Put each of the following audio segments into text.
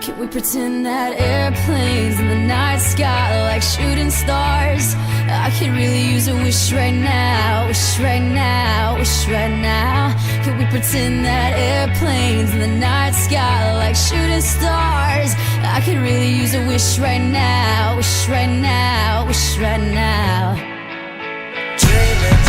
Can we pretend that airplanes in the night sky like shooting stars? I could really use a wish right now, wish right now, wish right now. Can we pretend that airplanes in the night sky like shooting stars? I could really use a wish right now, wish right now, wish right now. Dreaming.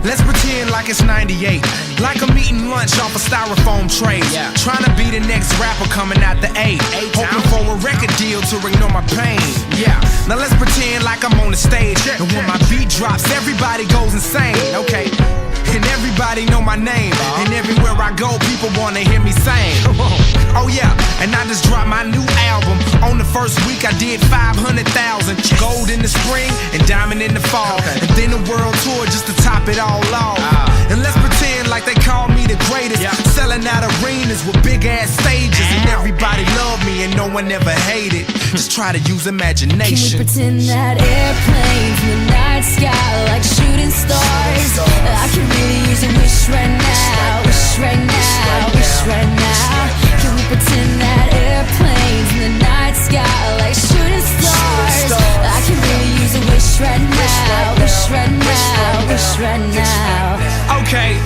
Let's pretend like it's 98, like I'm eating lunch off a styrofoam tray. Trying to be the next rapper coming out the A, hoping for a record deal to ignore my pain. Now let's pretend like I'm on the stage, and when my beat drops, everybody goes insane. Okay, and everybody know my name, and everywhere I go, people wanna hear me sing. Oh yeah, and I just dropped my new album. On the first week I did 500,000. Gold in the spring and diamond in the fall, and then a world tour just to top it all off. And let's pretend like they call me the greatest, selling out arenas with big ass stages, and everybody love me and no one ever hated. Just try to use imagination. Can we pretend that airplanes in the night sky like shooting stars? I can really use a wish right now, wish right now, wish right now. Can we pretend that airplanes in the night sky like shooting stars? I can really use a wish right now, wish right now, wish right now. Okay,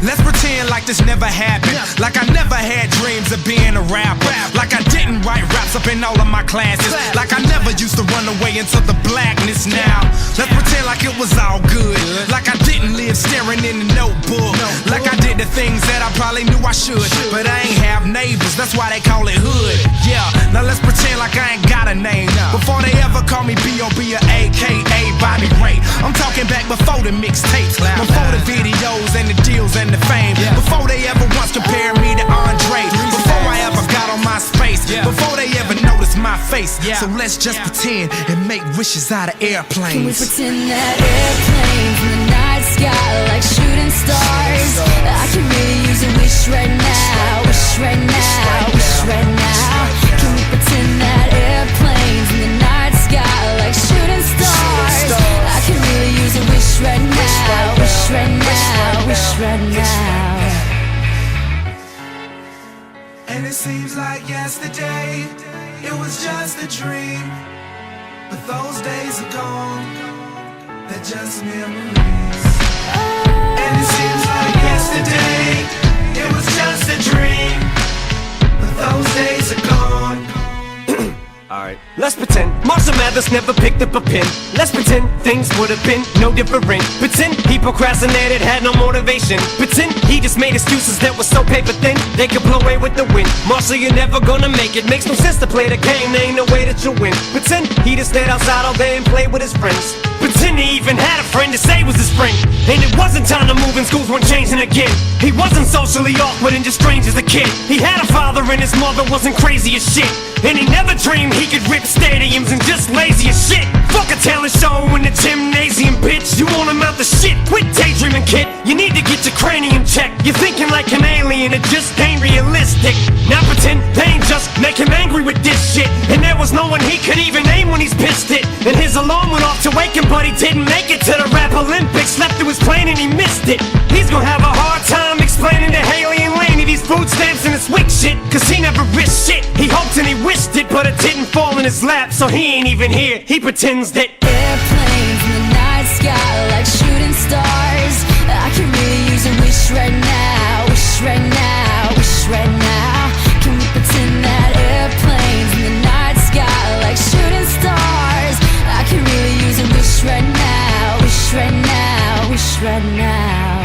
let's pretend like this never happened, like I never had dreams of being a rapper, like I didn't write raps up in all of my classes, like I never used to run away into the blackness. Now let's pretend like it was all good, like I didn't live staring in the notebook, like I did the things that I probably knew I should, but I ain't have neighbors, that's why they call it hood. Yeah, now let's pretend like I ain't got a name, before they ever call me B.O.B. or A.K.A. Bobby Ray. I'm talking back before the mixtapes, before the videos and the deals and the fame, before they ever once compared me to Andre, before I ever got on my space, before they ever noticed my face. So let's just pretend and make wishes out of airplanes. Can we pretend that airplanes in the night sky like shooting stars? I can really use a wish right now, wish right now, wish right now. Can we pretend that airplanes in the night sky like shooting stars? I can really use a wish right now, wish right now, wish right now. And it seems like yesterday, it was just a dream. But those days are gone, they're just memories. And it seems like yesterday, it was just a dream. But those days are gone. Alright, let's pretend Marshall Mathers never picked up a pen. Let's pretend things would have been no different. Pretend he procrastinated, had no motivation. Pretend he just made excuses that were so paper thin they could blow away with the wind. Marshall, you're never gonna make it. Makes no sense to play the game, there ain't no way that you'll win. Pretend he just stayed outside all day and played with his friends. Pretend he even had a friend to say was his friend. And it wasn't time to move and schools weren't changing again. He wasn't socially awkward and just strange as a kid. He had a father and his mother wasn't crazy as shit. And he never dreamed he could rip stadiums and just lazy as shit. Fuck a talent show in the gymnasium, bitch. You won't amount to shit. Quit daydreaming, kid. You need to get your cranium checked. You're thinking like an alien, it just ain't realistic. Now pretend pain just make him angry with this shit. And there was no one he could even name when he's pissed it. And his alarm went off to wake him, but he didn't make it to the rap Olympics. Slept through his plane and he missed it. He's gonna have a hard time explaining to Haley and Laney these food stamps and this weak shit, cause he never risked shit. He hoped and he wished it, but it didn't fall in his lap, so he ain't even here. He pretends that airplanes in the night sky like shooting stars. I can really use a wish right now, wish right now, wish right now. Can we pretend that airplanes in the night sky like shooting stars? I can really use a wish right now, wish right now, wish right now.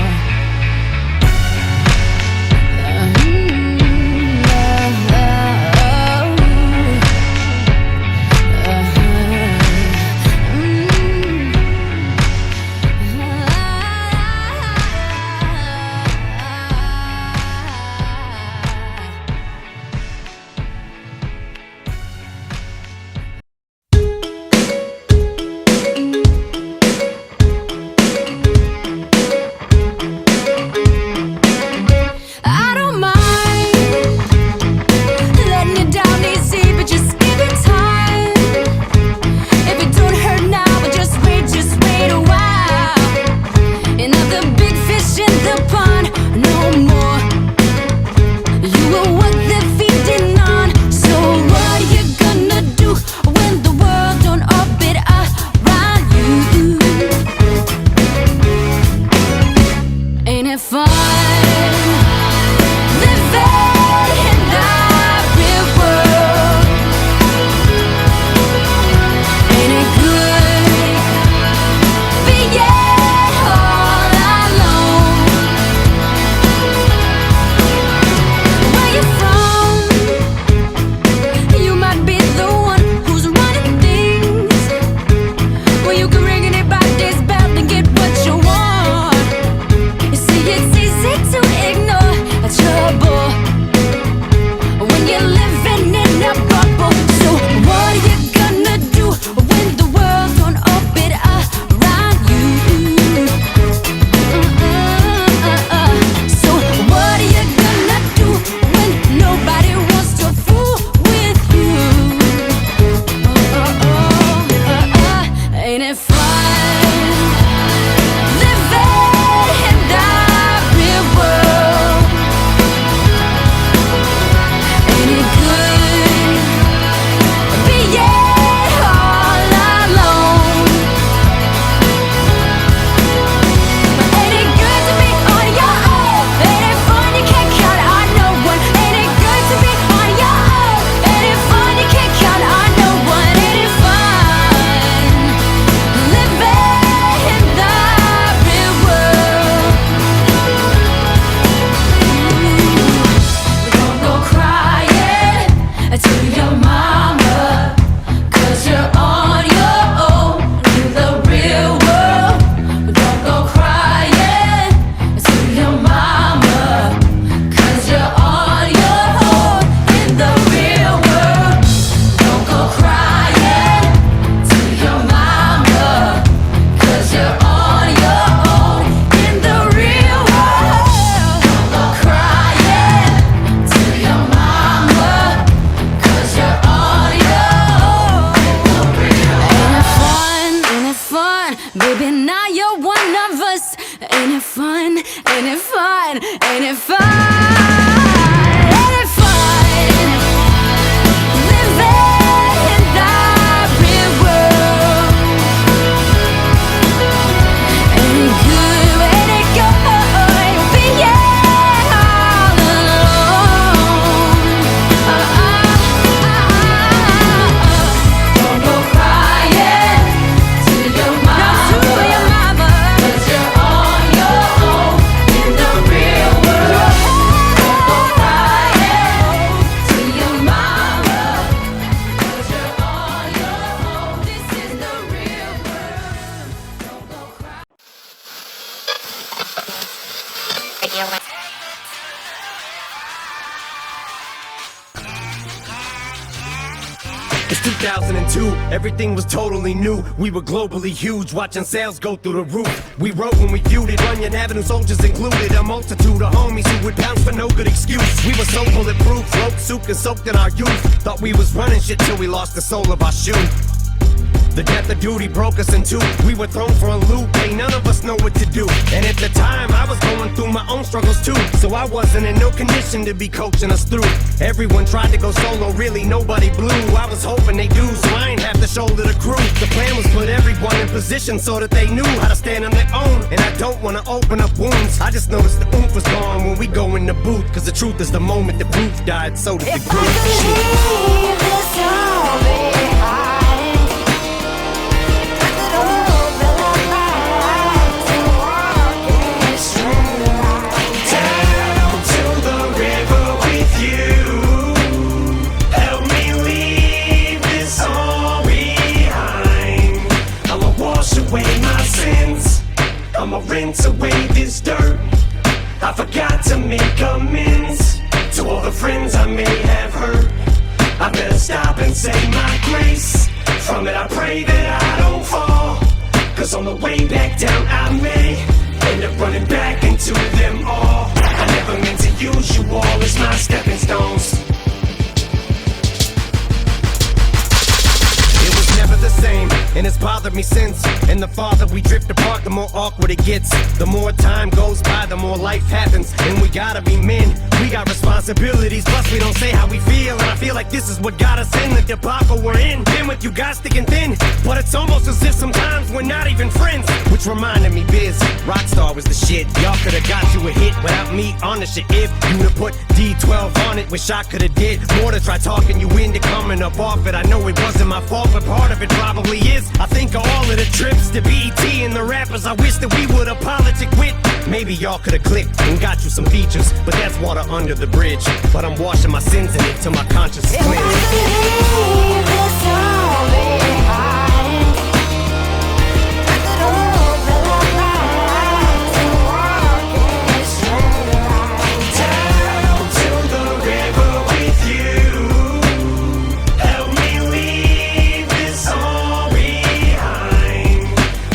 2002, everything was totally new. We were globally huge, watching sales go through the roof. We wrote when we viewed it, Runyon Avenue soldiers included. A multitude of homies who would pounce for no good excuse. We were so bulletproof, smoked, soaked, and soaked in our youth. Thought we was running shit till we lost the sole of our shoe. The death of duty broke us in two. We were thrown for a loop, ain't none of us know what to do. And at the time, I was going through my own struggles too. So I wasn't in no condition to be coaching us through. Everyone tried to go solo, really nobody blew. I was hoping they do, so I ain't have to shoulder the crew. The plan was put everyone in position so that they knew how to stand on their own. And I don't wanna open up wounds, I just noticed the oomph was gone when we go in the booth. Cause the truth is the moment the proof died, so did the If group. I could leave this all behind, I'ma rinse away this dirt. I forgot to make amends to all the friends I may have hurt. I better stop and say my grace. From it I pray that I don't fall, cause on the way back down I may end up running back into them all. I never meant to use you all as my stepping stones. Never the same, and it's bothered me since. And the farther we drift apart, the more awkward it gets. The more time goes by, the more life happens. And we gotta be men, we got responsibilities. Plus we don't say how we feel, and I feel like this is what got us in the debacle we're in. Been with you guys thick and thin, but it's almost as if sometimes we're not even friends. Which reminded me, Biz, Rockstar was the shit. Y'all could've got you a hit without me on the shit. If you'd have put D12 on it, wish I could've did more to try talking you into coming up off it. I know it wasn't my fault, but part of it probably is. I think of all of the trips to BET and the rappers I wish that we would have politic with. Maybe y'all could've clicked and got you some features, but that's water under the bridge. But I'm washing my sins in it till my conscience is if I cleansed. could leave this all behind, I could open my eyes and walk in a straight line. Down to the river with you. Help me leave this all behind.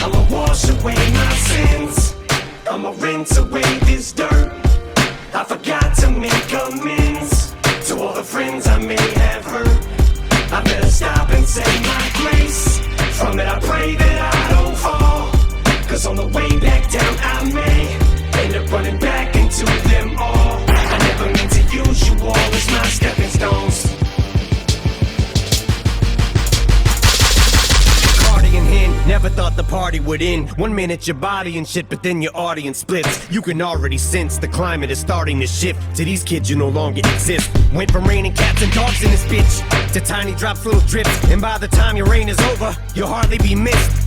I'ma wash away my sins. I'ma rinse away this dirt. I forgot to make amends to all the friends I may have hurt. I better stop and say my grace. From it I pray that I don't fall, cause on the way back down I may end up running back into them all. I never meant to use you all as my stepping stones. Cardigan hen, never thought the party would end. 1 minute your body and shit, but then your audience splits. You can already sense the climate is starting to shift. To these kids you no longer exist. Went from raining cats and dogs in this bitch to tiny drops, little drips. And by the time your reign is over, you'll hardly be missed.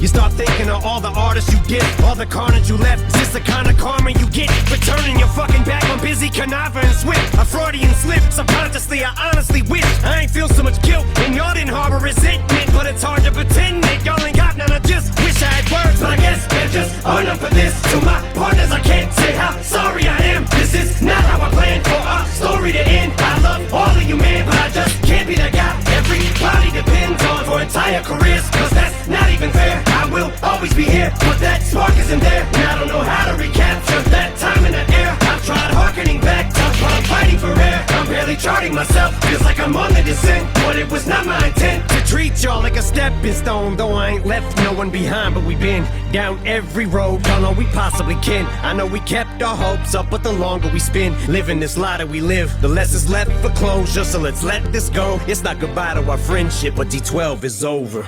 You start thinking of all the artists you did, all the carnage you left. Is this the kind of karma you get for turning your fucking back on busy Canava and Swift? A Freudian slip, subconsciously I honestly wish I ain't feel so much guilt and y'all didn't harbor resentment. But it's hard to pretend that y'all ain't got none. I just wish I had words, but I guess they're just enough for this. To my partners I can't say how sorry I am. This is not how I planned for our story to end. I love all of you man, but I just can't be that guy everybody depends on for entire careers. Cause that's not even fair. I will always be here, but that spark isn't there. And I don't know how to recapture that time in the air. I've tried harkening back to what I'm fighting for air. I'm barely charting myself, feels like I'm on the descent. But it was not my intent to treat y'all like a stepping stone. Though I ain't left no one behind, but we've been down every road, done all we possibly can. I know we kept our hopes up, but the longer we spend living this lie that we live, the less is left for closure. So let's let this go. It's not goodbye to our friendship, but D12 is over.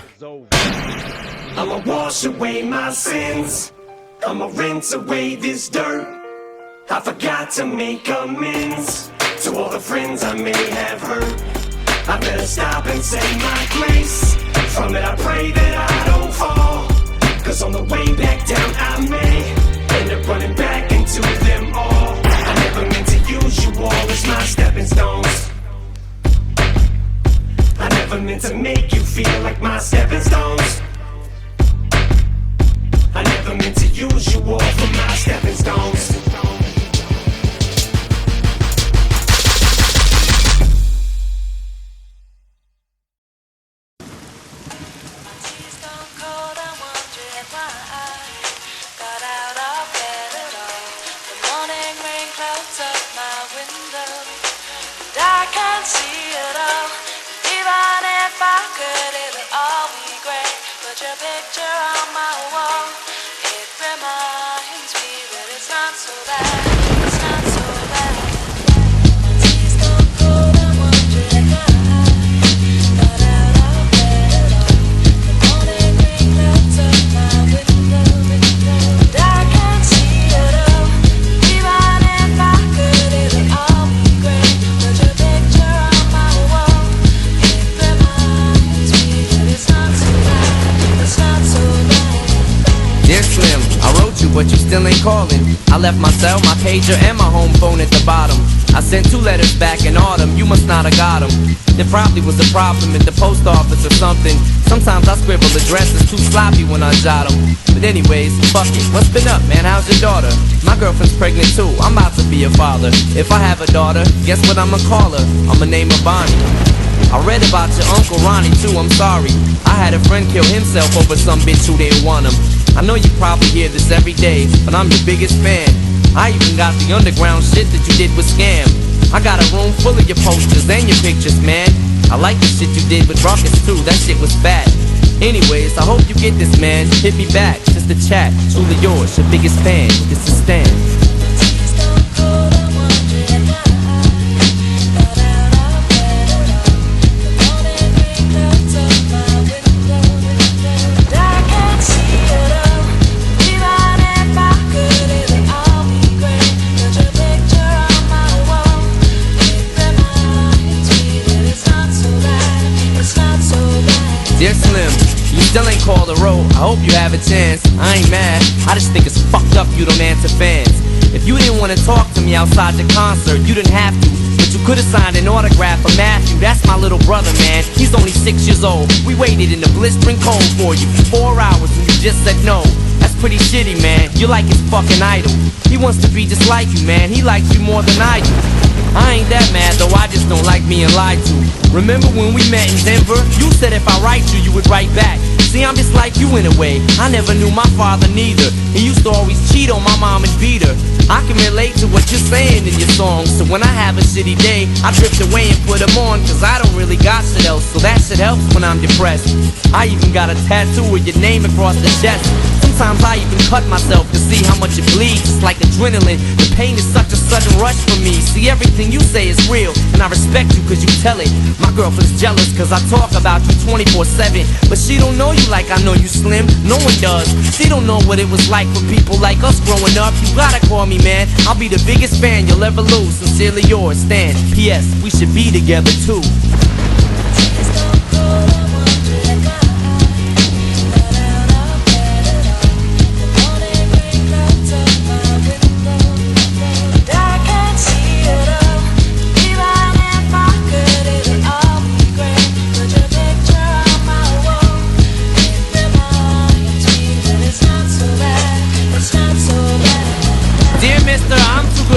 I'ma wash away my sins. I'ma rinse away this dirt. I forgot to make amends to all the friends I may have hurt. I better stop and say my grace. From it I pray that I don't fall, cause on the way back down I may end up running back into them all. I never meant to use you all as my stepping stones. I never meant to make you feel like my stepping stones. I never meant to use you all for my stepping stones. but you still ain't calling. I left my cell, my pager, and my home phone at the bottom. I sent 2 letters back in autumn, you must not have got them. There probably was a problem at the post office or something. Sometimes I scribble addresses too sloppy when I jot them. But anyways, fuck it, what's been up, man? How's your daughter? My girlfriend's pregnant too, I'm about to be a father. If I have a daughter, guess what I'ma call her? I'ma name her Bonnie. I read about your Uncle Ronnie too, I'm sorry. I had a friend kill himself over some bitch who didn't want him. I know you probably hear this every day, but I'm your biggest fan. I even got the underground shit that you did with Scam. I got a room full of your posters and your pictures, man. I like the shit you did with Ruckus too, that shit was fat. Anyways, I hope you get this, man. Hit me back, just a chat. Truly yours, your biggest fan. This is Stan. Dear Slim, you still ain't called a road. I hope you have a chance. I ain't mad, I just think it's fucked up you don't answer fans. If you didn't want to talk to me outside the concert, you didn't have to, but you could've signed an autograph for Matthew. That's my little brother, man. He's only 6 years old. We waited in the blistering cold for you for 4 hours and you just said no. That's pretty shitty, man. You're like his fucking idol. He wants to be just like you, man. He likes you more than I do. I ain't that mad though, I just don't like being lied to. Remember when we met in Denver? You said if I write you would write back. See, I'm just like you in a way. I never knew my father neither. He used to always cheat on my mom and beat her. I can relate to what you're saying in your songs. So when I have a shitty day, I drift away and put them on, cause I don't really got shit else. So that shit helps when I'm depressed. I even got a tattoo with your name across the chest. Sometimes I even cut myself to see how much it bleeds. It's like adrenaline. The pain is such a sudden rush for me. See, everything you say is real, and I respect you cause you tell it. My girlfriend's jealous cause I talk about you 24/7. But she don't know you like I know you, Slim. No one does. She don't know what it was like for people like us growing up. You gotta call me, man. I'll be the biggest fan you'll ever lose. Sincerely yours, Stan. P.S. We should be together too.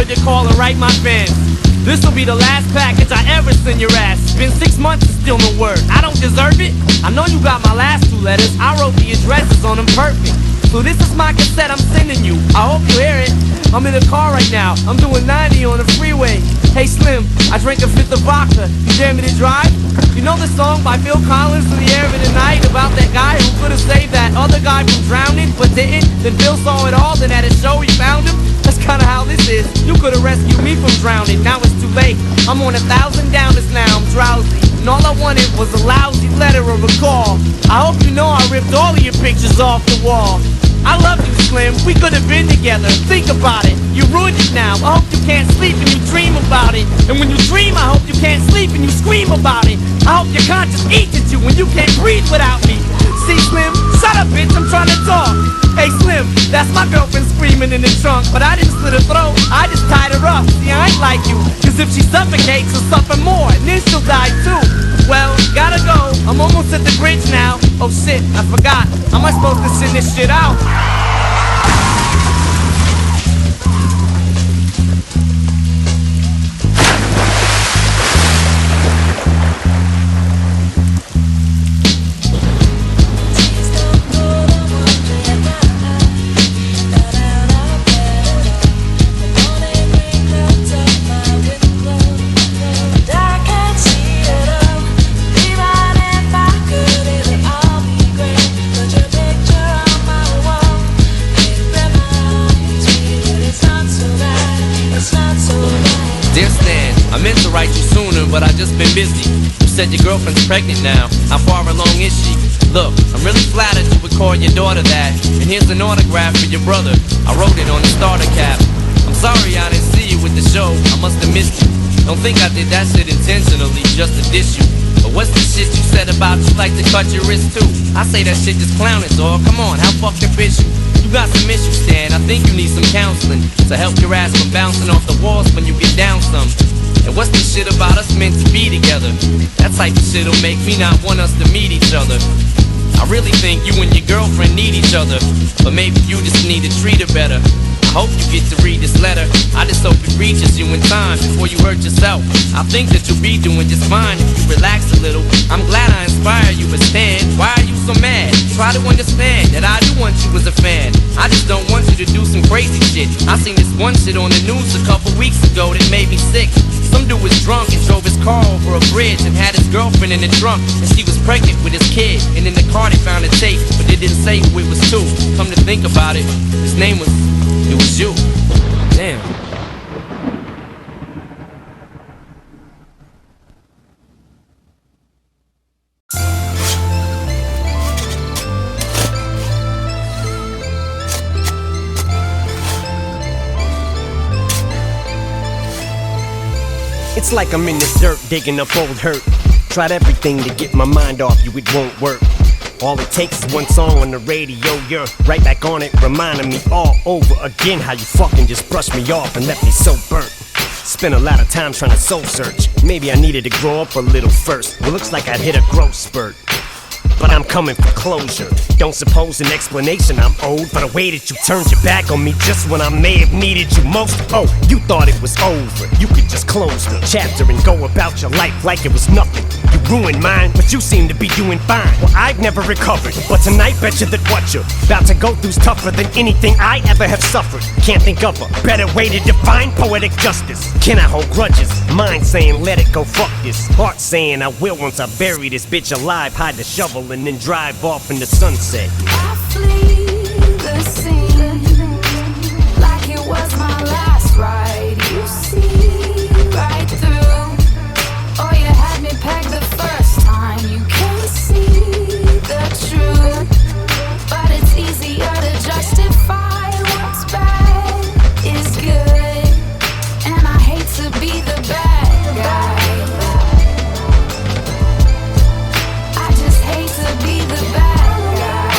To call and write my fans. This'll be the last package I ever send your ass. It's been 6 months and still no word. I don't deserve it. I know you got my last 2 letters. I wrote the addresses on them perfect. So this is my cassette I'm sending you. I hope you hear it. I'm in the car right now. I'm doing 90 on the freeway. Hey Slim, I drank a 5th of vodka. You dare me to drive? You know the song by Phil Collins, In the Air of the Night, about that guy who could've saved that other guy from drowning but didn't? Then Phil saw it all, then at a show he found him. That's kinda how this is. You could've rescued me from drowning. Now it's too late. I'm on 1,000 downers now. I'm drowsy. And all I wanted was a lousy letter or a call. I hope you know I ripped all of your pictures off the wall. I love you, Slim. We could have been together. Think about it. You ruined it now. I hope you can't sleep and you dream about it. And when you dream, I hope you can't sleep and you scream about it. I hope your conscience eats at you when you can't breathe without me. See, Slim? Shut up, bitch. I'm trying to talk. Hey, Slim, that's my girlfriend screaming in the trunk. But I didn't slit her throat. I just tied her up. See, I ain't like you. Cause if she suffocates, she'll suffer more. And then she'll die too. Well, gotta go. I'm almost at the bridge now. Oh shit, I forgot. How am I supposed to send this shit out? Dear Stan, I meant to write you sooner, but I just been busy. You said your girlfriend's pregnant now. How far along is she? Look, I'm really flattered you would call your daughter that. And here's an autograph for your brother. I wrote it on the starter cap. I'm sorry I didn't see you with the show. I must have missed you. Don't think I did that shit intentionally just to diss you. But what's the shit you said about you like to cut your wrist too? I say that shit just clowning, dog. Come on, how fucked up is you? You got some issues, Stan. I think you need some counseling to help your ass from bouncing off the walls when you get down some. And what's this shit about us meant to be together? That type of shit'll make me not want us to meet each other. I really think you and your girlfriend need each other, but maybe you just need to treat her better. I hope you get to read this letter. I just hope it reaches you in time before you hurt yourself. I think that you'll be doing just fine if you relax a little. I'm glad I inspire you, but Stan, why are you so mad? Try to understand that I do want you as a fan. I just don't want you to do some crazy shit. I seen this one shit on the news a couple weeks ago that made me sick. Some dude was drunk and drove his car over a bridge and had his girlfriend in the trunk, and she was pregnant with his kid. And in the car they found a tape, but they didn't say who it was to. Come to think about it, his name was... it was you. Damn. It's like I'm in the dirt digging up old hurt. Tried everything to get my mind off you, it won't work. All it takes is one song on the radio, you're right back on it, reminding me all over again how you fucking just brushed me off and left me so burnt. Spent a lot of time trying to soul search. Maybe I needed to grow up a little first. Well, looks like I'd hit a growth spurt, but I'm coming for closure. Don't suppose an explanation I'm owed for the way that you turned your back on me just when I may have needed you most. Oh, you thought it was over, you could just close the chapter and go about your life like it was nothing. You ruined mine, but you seem to be doing fine. Well, I've never recovered, but tonight bet you that what you're about to go through's tougher than anything I ever have suffered. Can't think of a better way to define poetic justice. Can I hold grudges? Mind saying let it go, fuck this. Heart saying I will once I bury this bitch alive, hide the shovel and then drive off in the sunset. I flee the scene like it was my last ride. You see right through. Oh, you had me pegged the first time. You can't see the truth, but it's easier to justify what's bad is good. And I hate to be the bad guy. I just hate to be the bad guy.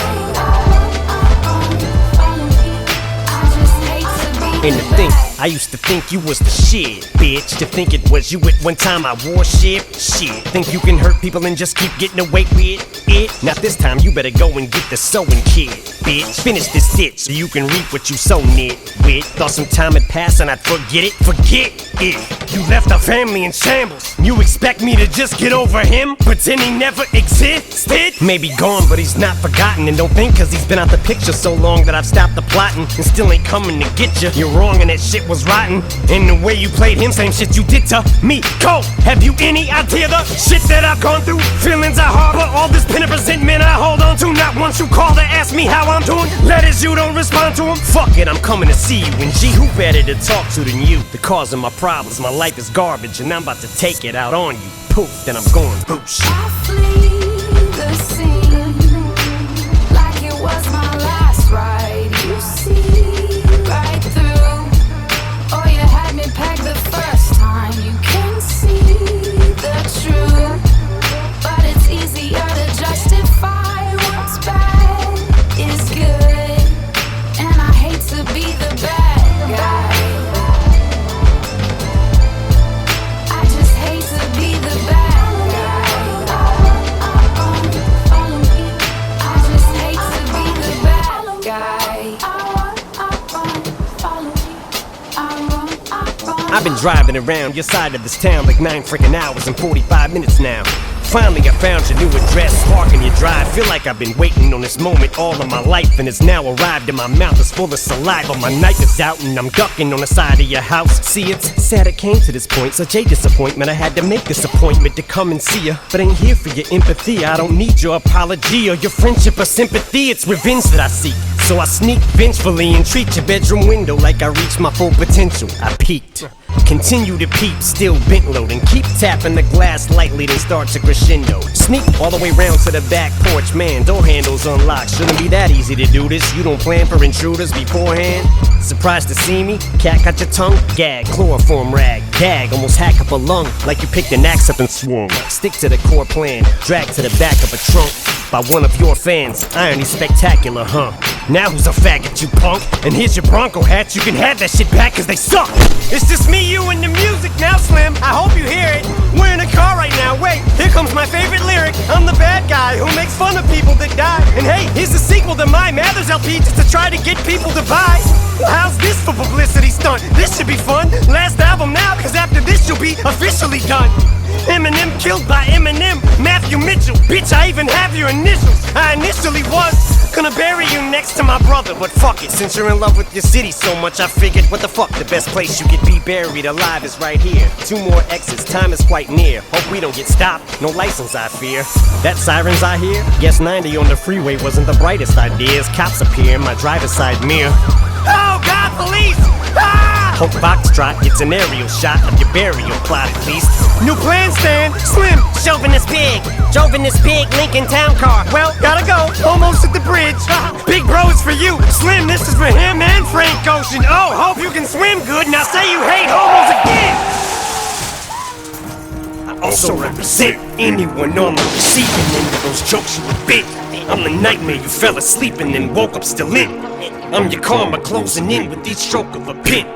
I just hate to be And the to think, bad. I used to think you was the shit, bitch. To think it was you at one time I wore shit. Think you can hurt people and just keep getting away with it? Now this time you better go and get the sewing kit, bitch. Finish this ditch so you can reap what you sow, nitwit. Thought some time had passed and I'd forget it. Forget it. You left our family in shambles. You expect me to just get over him? Pretend he never existed? Maybe gone, but he's not forgotten. And don't think cause he's been out the picture so long that I've stopped the plotting and still ain't coming to get you. You're wrong and that shit was rotten. And the way you played him, same shit you did to me. Cole, have you any idea the shit that I've gone through? Feelings I harbor, all this pain and resentment I hold on to. Not once you call to ask me how I'm doing. Letters you don't respond to them. Fuck it, I'm coming to see you. And gee, who better to talk to than you? The cause of my problems, my life is garbage, and I'm about to take it out on you. Poof, then I'm going boosh. I flee the scene like it was my last ride. You see right through. Oh, you had me pegged the first time. You can see the truth, but it's easier to justify what's bad is good. And I hate to be the bad guy. I just hate to be the bad guy. Follow me. I just hate to be the bad guy. Follow me. I run. I've been driving around your side of this town like 9 freaking hours and 45 minutes now. Finally I found your new address, parking your drive. Feel like I've been waiting on this moment all of my life, and it's now arrived and my mouth is full of saliva. My knife is out and I'm ducking on the side of your house. See, it's sad it came to this point, such a disappointment. I had to make this appointment to come and see ya, but ain't here for your empathy. I don't need your apology or your friendship or sympathy. It's revenge that I seek, so I sneak vengefully and treat your bedroom window like I reached my full potential. I peaked. Continue to peep, still bent low, and keep tapping the glass lightly, then start to crescendo. Sneak all the way round to the back porch, man, door handles unlocked. Shouldn't be that easy to do this, you don't plan for intruders beforehand. Surprised to see me? Cat got your tongue? Gag, chloroform rag, gag, almost hack up a lung, like you picked an axe up and swung. Stick to the core plan, drag to the back of a trunk. by one of your fans. Irony spectacular, huh? Now who's a faggot, you punk? And here's your Bronco hat, you can have that shit back cause they suck. It's just me, you, and the music now, Slim. I hope you hear it. We're in a car right now, wait, here comes my favorite lyric. I'm the bad guy who makes fun of people that die. And hey, here's the sequel to my Mathers LP just to try to get people to buy. How's this for publicity stunt? This should be fun. Last album now, cause after this you'll be officially done. Eminem killed by Eminem, Matthew Mitchell. Bitch, I even have your initials. I initially was gonna bury you next to my brother, but fuck it, since you're in love with your city so much, I figured, what the fuck, the best place you could be buried alive is right here. 2 more exits, time is quite near. Hope we don't get stopped, no license I fear. That sirens I hear? Guess 90 on the freeway wasn't the brightest idea as cops appear in my driver's side mirror. Oh God, police! Ah! Hope Foxtrot gets an aerial shot of your burial plot at least. New plan, Stan, Slim, chauvinist pig. Drove in this big Lincoln town car. Well, gotta go, almost at the bridge. Big bro is for you, Slim, this is for him and Frank Ocean. Oh, hope you can swim good, now say you hate homos again. I also represent anyone on the receiving end of those jokes you bit. I'm the nightmare you fell asleep and then woke up still in. I'm your karma closing in with each stroke of a pen.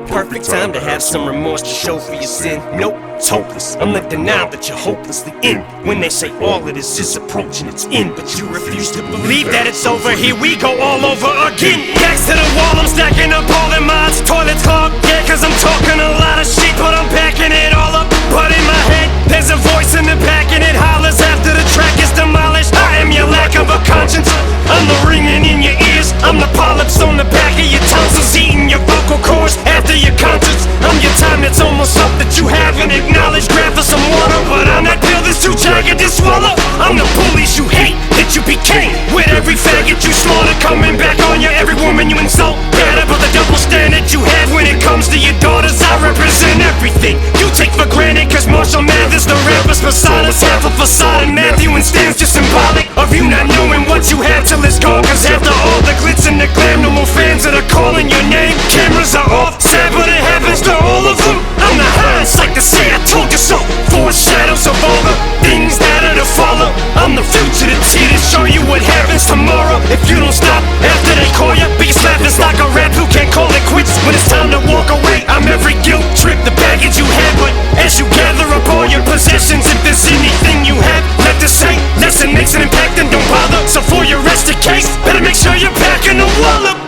Perfect time to have some remorse to show for your sin. Nope, it's hopeless. I'm the denial that you're hopelessly in. When they say all of this is approaching its end, but you refuse to believe that it's over. Here we go all over again. Backs to the wall, I'm stacking up all the mods. Toilets clogged, yeah, cause I'm talking a lot of shit, but I'm packing it all up. But in my head, there's a voice in the back and it hollers after the track is demolished. I am your lack of a conscience. I'm the ringing in your ears. I'm the polyps on the back of your tonsils, eating your vocal cords after your concerts. I'm your time that's almost up that you haven't acknowledged. Grab for some water, but I'm that pill that's too jagged to swallow. I'm the police you hate, that you became. With every faggot you slaughter coming back on you, every woman you insult. Better but the double standard you have when it comes to your daughters. I represent everything you take for granted, cause Marshall Mathers, the rapper's persona, half a facade, and Matthew and Stan's just symbolic of you not knowing what you have till it's gone. Cause after all the glitz and the glam, no more fans that are calling your name. Cameras are off, sad but it happens to all of them. I'm the hindsight to say I told you so. Foreshadows of all the things that are to follow. I'm the future that's here to show you what happens tomorrow. If you don't stop after they call you, biggest laughing stock a rap who can't call it quits when it's time to walk away. I'm every guilt trip, the baggage you had, but as you gather up all your possessions, if there's anything you have left to say, lesson makes an impact and don't bother. So for your rest of case, better make sure you're packing the wallop.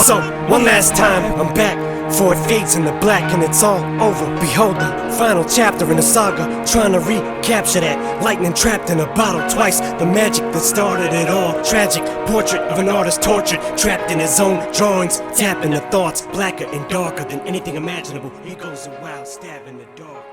So, one last time, I'm back, for it fades in the black and it's all over. Behold the final chapter in the saga, trying to recapture that lightning trapped in a bottle twice. The magic that started it all, tragic portrait of an artist tortured, trapped in his own drawings, tapping the thoughts, blacker and darker than anything imaginable. He goes a wild stab in the dark.